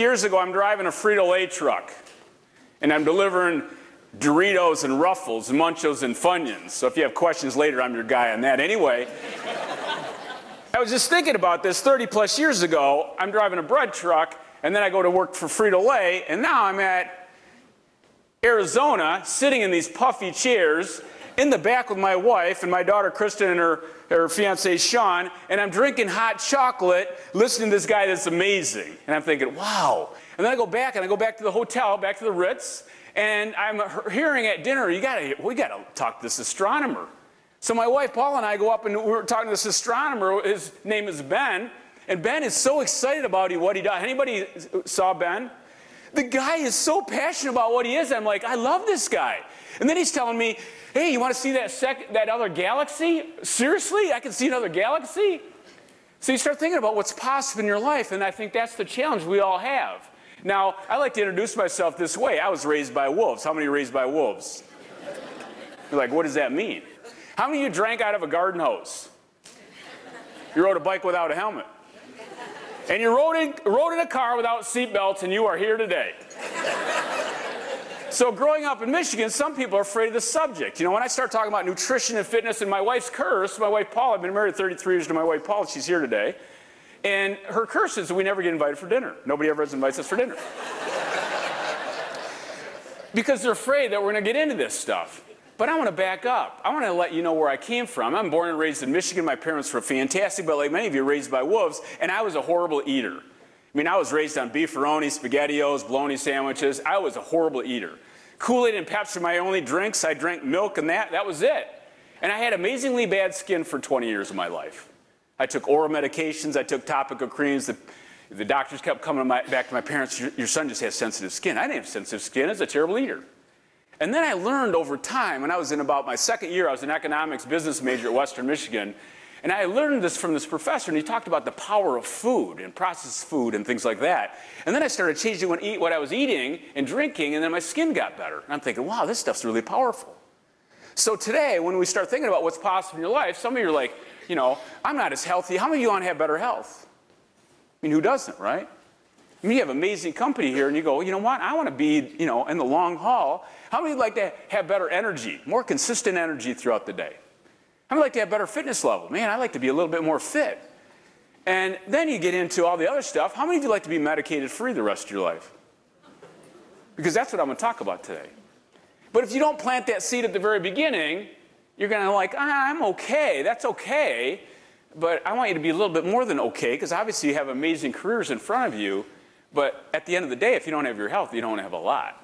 Years ago, I'm driving a Frito-Lay truck, and I'm delivering Doritos and Ruffles, Munchos and Funyuns. So if you have questions later, I'm your guy on that. Anyway, I was just thinking about this 30-plus years ago. I'm driving a bread truck, and then I go to work for Frito-Lay, and now I'm at Arizona, sitting in these puffy chairs, in the back with my wife and my daughter Kristen and her fiance Sean, and I'm drinking hot chocolate, listening to this guy that's amazing. And I'm thinking, wow. And then I go back to the hotel, back to the Ritz, and I'm hearing at dinner, we gotta talk to this astronomer. So my wife Paula and I go up and we're talking to this astronomer. His name is Ben, and Ben is so excited about what he does. Anybody saw Ben? The guy is so passionate about what he is. I'm like, I love this guy. And then he's telling me, hey, you want to see that other galaxy? Seriously? I can see another galaxy? So you start thinking about what's possible in your life, and I think that's the challenge we all have. Now, I like to introduce myself this way. I was raised by wolves. How many are raised by wolves? You're like, what does that mean? How many of you drank out of a garden hose? You rode a bike without a helmet. And you rode in a car without seatbelts, and you are here today. So growing up in Michigan, some people are afraid of the subject. You know, when I start talking about nutrition and fitness and my wife's curse, my wife Paula, I've been married 33 years to my wife Paula, she's here today, and her curse is that we never get invited for dinner. Nobody ever invites us for dinner. Because they're afraid that we're going to get into this stuff. But I want to back up. I want to let you know where I came from. I'm born and raised in Michigan. My parents were fantastic, but like many of you, raised by wolves, and I was a horrible eater. I mean, I was raised on beefaroni, SpaghettiOs, bologna sandwiches. I was a horrible eater. Kool-Aid and Pepsi were my only drinks. I drank milk and that was it. And I had amazingly bad skin for 20 years of my life. I took oral medications. I took topical creams. The doctors kept coming back to my parents, your son just has sensitive skin. I didn't have sensitive skin. I was a terrible eater. And then I learned over time, when I was in about my second year, I was an economics business major at Western Michigan, and I learned this from this professor, and he talked about the power of food and processed food and things like that. And then I started changing what I was eating and drinking, and then my skin got better. And I'm thinking, wow, this stuff's really powerful. So today, when we start thinking about what's possible in your life, some of you are like, you know, I'm not as healthy. How many of you want to have better health? I mean, who doesn't, right? I mean, you have amazing company here, and you go, you know what, I want to be, you know, in the long haul. How many would like to have better energy, more consistent energy throughout the day? How many like to have better fitness level? Man, I like to be a little bit more fit. And then you get into all the other stuff. How many of you like to be medicated free the rest of your life? Because that's what I'm going to talk about today. But if you don't plant that seed at the very beginning, you're going to like, I'm okay, that's okay. But I want you to be a little bit more than okay, because obviously you have amazing careers in front of you. But at the end of the day, if you don't have your health, you don't have a lot.